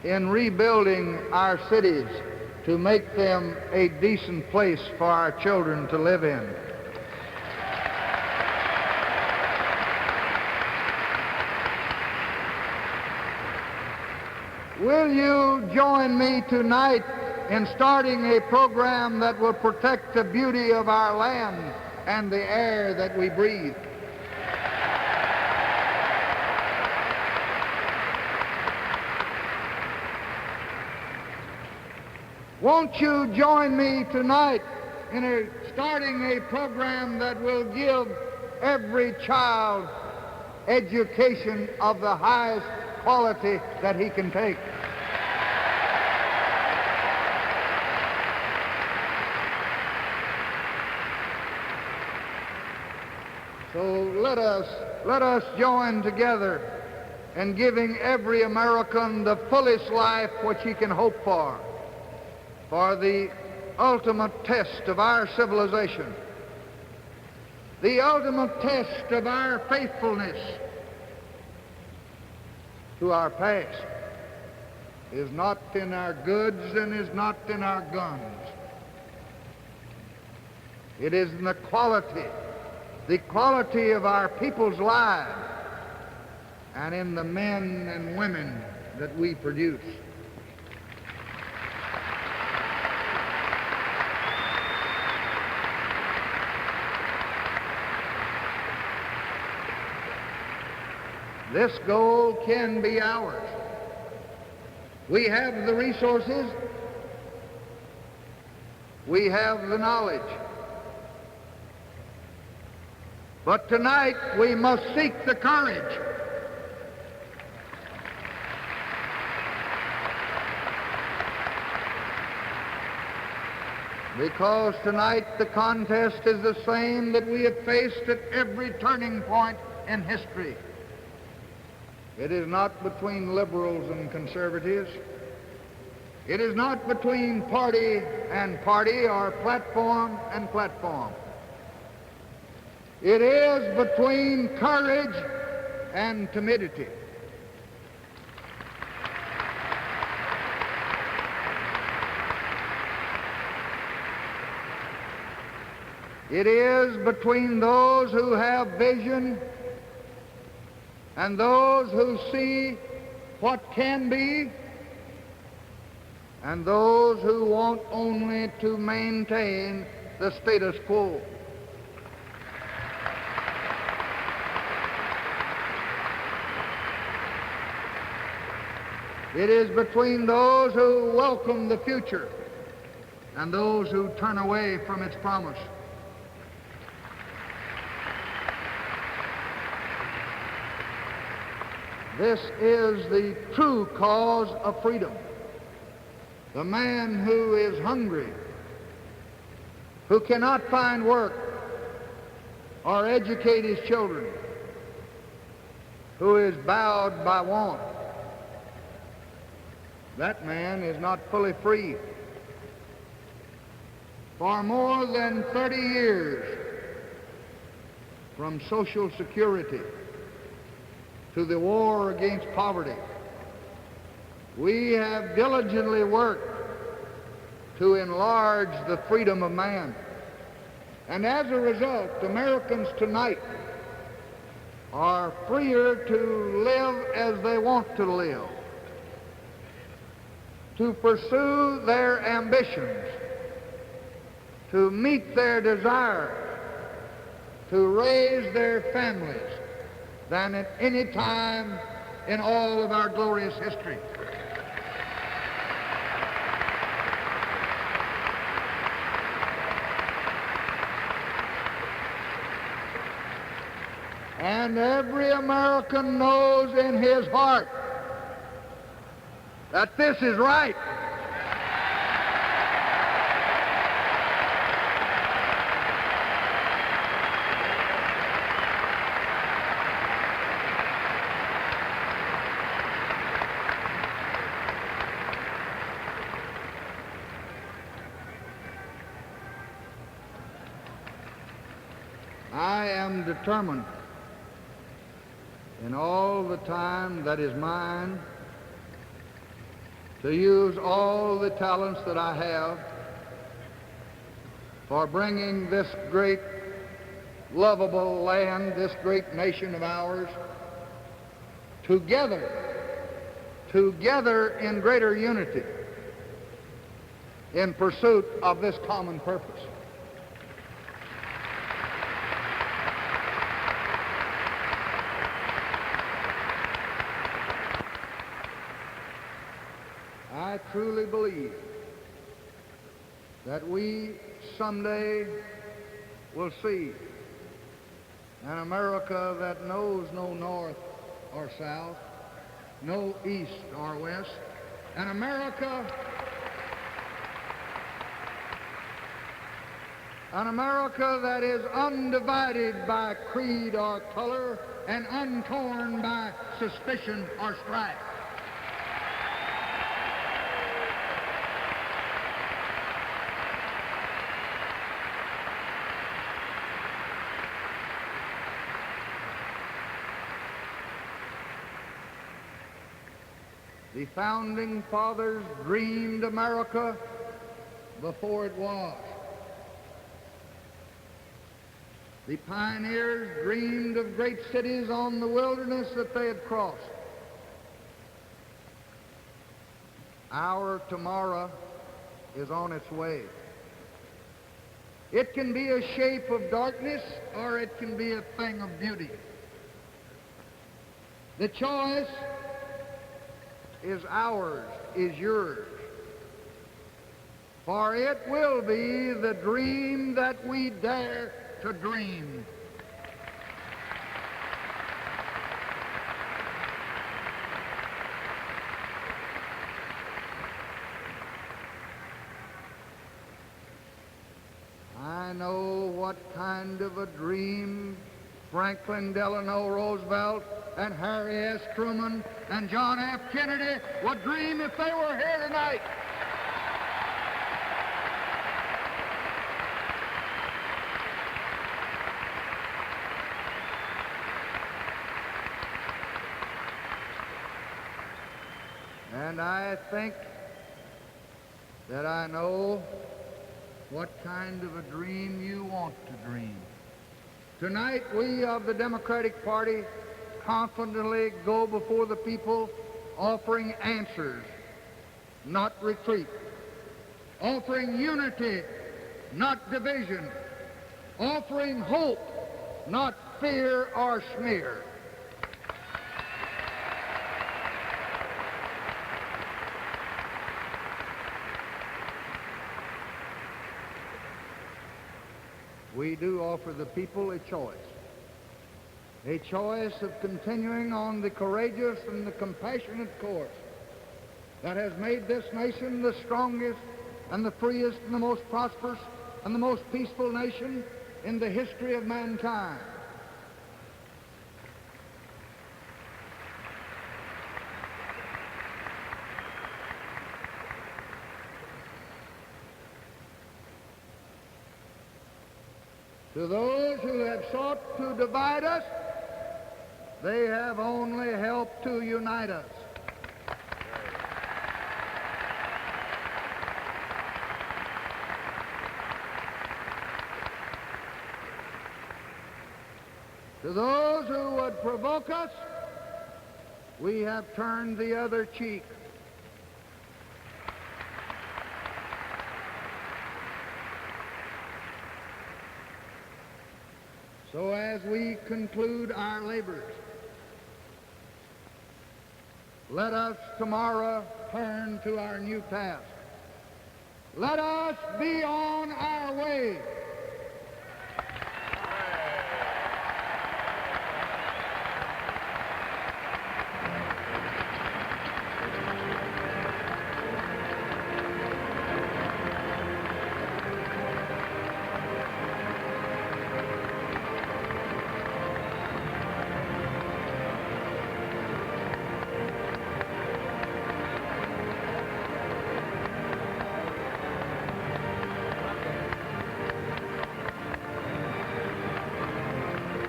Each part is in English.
in rebuilding our cities to make them a decent place for our children to live in. Will you join me tonight in starting a program that will protect the beauty of our land and the air that we breathe? Won't you join me tonight in starting a program that will give every child education of the highest quality that he can take? So let us join together in giving every American the fullest life which he can hope for the ultimate test of our civilization, the ultimate test of our faithfulness to our past is not in our goods and is not in our guns. It is in the quality of our people's lives and in the men and women that we produce. This goal can be ours. We have the resources. We have the knowledge. But tonight we must seek the courage. Because tonight the contest is the same that we have faced at every turning point in history. It is not between liberals and conservatives. It is not between party and party or platform and platform. It is between courage and timidity. It is between those who have vision and those who see what can be, and those who want only to maintain the status quo. It is between those who welcome the future and those who turn away from its promise. This is the true cause of freedom. The man who is hungry, who cannot find work or educate his children, who is bowed by want, that man is not fully free. For more than 30 years, from Social Security to the war against poverty, we have diligently worked to enlarge the freedom of man. And as a result, Americans tonight are freer to live as they want to live, to pursue their ambitions, to meet their desires, to raise their families, than at any time in all of our glorious history. And every American knows in his heart that this is right. I am determined in all the time that is mine to use all the talents that I have for bringing this great, lovable land, this great nation of ours, together in greater unity in pursuit of this common purpose. I truly believe that we someday will see an America that knows no north or south, no east or west, an America that is undivided by creed or color and untorn by suspicion or strife. The Founding Fathers dreamed America before it was. The pioneers dreamed of great cities on the wilderness that they had crossed. Our tomorrow is on its way. It can be a shape of darkness or it can be a thing of beauty. The choice is ours, is yours. For it will be the dream that we dare to dream. I know what kind of a dream Franklin Delano Roosevelt and Harry S. Truman and John F. Kennedy would dream if they were here tonight. And I think that I know what kind of a dream you want to dream. Tonight, we of the Democratic Party confidently go before the people offering answers, not retreat, offering unity, not division, offering hope, not fear or smear. We do offer the people a choice of continuing on the courageous and the compassionate course that has made this nation the strongest and the freest and the most prosperous and the most peaceful nation in the history of mankind. To those who have sought to divide us, they have only helped to unite us. To those who would provoke us, we have turned the other cheek. So as we conclude our labors, let us tomorrow turn to our new task. Let us be on our way.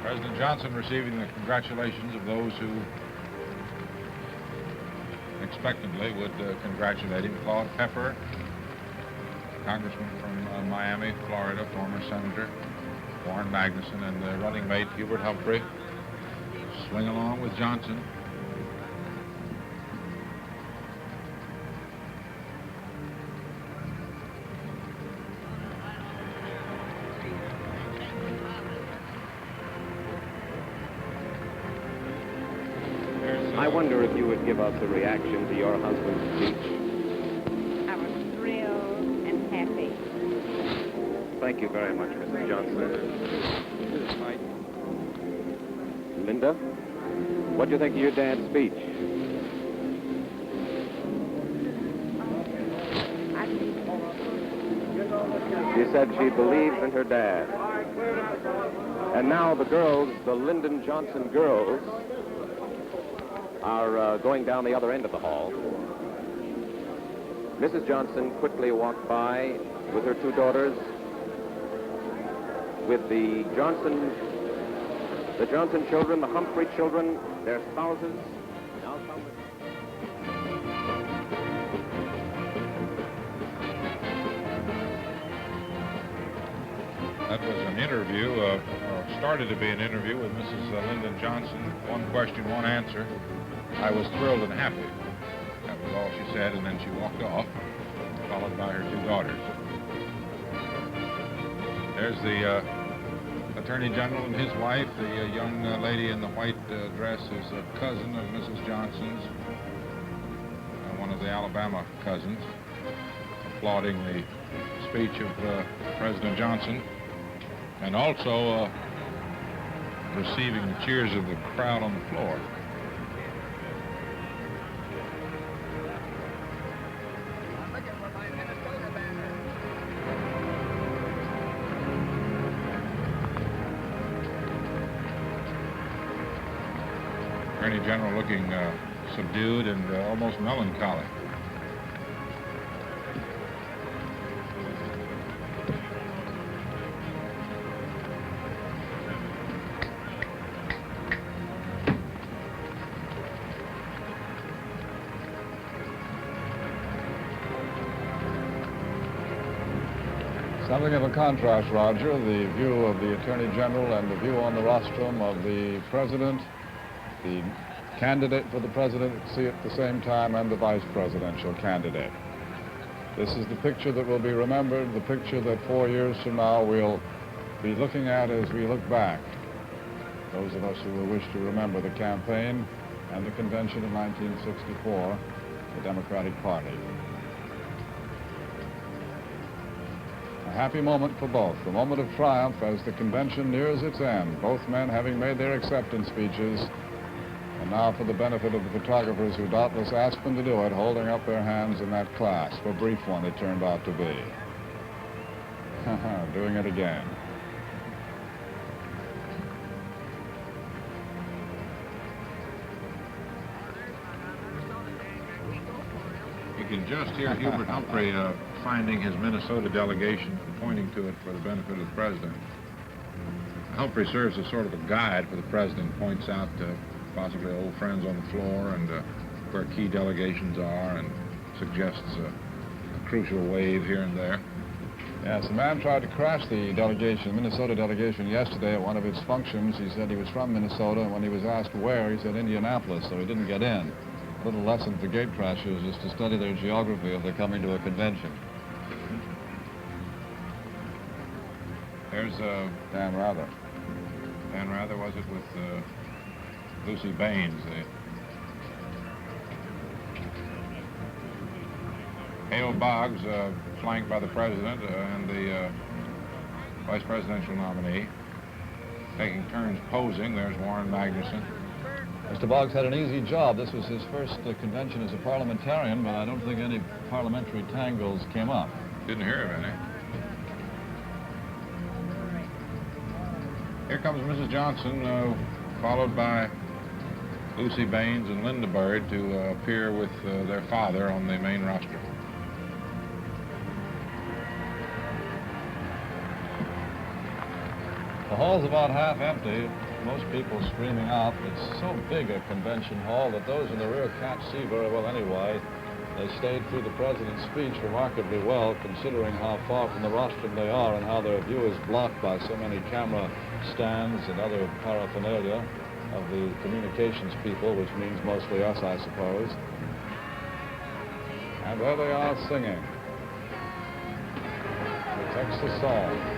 President Johnson receiving the congratulations of those who expectantly would congratulate him. Claude Pepper, congressman from Miami, Florida, former senator, Warren Magnuson, and the running mate Hubert Humphrey swing along with Johnson. I wonder if you would give us a reaction to your husband's speech. I was thrilled and happy. Thank you very much, Mrs. Johnson. Linda, what do you think of your dad's speech? She said she believes in her dad. And now the girls, the Lyndon Johnson girls, are going down the other end of the hall. Mrs. Johnson quickly walked by with her two daughters, with the Johnson children, the Humphrey children, their spouses. That was an interview, started to be an interview with Mrs. Lyndon Johnson. One question, one answer. I was thrilled and happy. That was all she said, and then she walked off, followed by her two daughters. There's the Attorney General and his wife. The young lady in the white dress is a cousin of Mrs. Johnson's, one of the Alabama cousins, applauding the speech of President Johnson, and also receiving the cheers of the crowd on the floor. Attorney General looking subdued and almost melancholy. Something of a contrast, Roger, the view of the Attorney General and the view on the rostrum of the President, the candidate for the presidency at the same time, and the vice presidential candidate. This is the picture that will be remembered, the picture that 4 years from now we'll be looking at as we look back. Those of us who will wish to remember the campaign and the convention of 1964, the Democratic Party. A happy moment for both, a moment of triumph as the convention nears its end, both men having made their acceptance speeches. And now, for the benefit of the photographers who doubtless asked them to do it, holding up their hands in that clasp, a brief one it turned out to be. Doing it again. You can just hear Hubert Humphrey finding his Minnesota delegation and pointing to it for the benefit of the president. Humphrey serves as sort of a guide for the president, points out possibly old friends on the floor and where key delegations are, and suggests a crucial wave here and there. Yes, a man tried to crash the delegation, Minnesota delegation, yesterday at one of its functions. He said he was from Minnesota, and when he was asked where, he said Indianapolis, so he didn't get in. A little lesson for gate crashers is to study their geography if they're coming to a convention. There's Dan Rather. Dan Rather, was it, with Lucy Baines, Hale Boggs, flanked by the president and the vice presidential nominee, taking turns posing. There's Warren Magnuson. Mr. Boggs had an easy job. This was his first convention as a parliamentarian, but I don't think any parliamentary tangles came up. Didn't hear of any. Here comes Mrs. Johnson, followed by Lucy Baines and Linda Bird to appear with their father on the main roster. The hall's about half empty. most people streaming out. It's so big a convention hall that those in the rear can't see very well anyway. They stayed through the president's speech remarkably well, considering how far from the rostrum they are and how their view is blocked by so many camera stands and other paraphernalia of the communications people, which means mostly us, I suppose. And there they are singing the Texas song.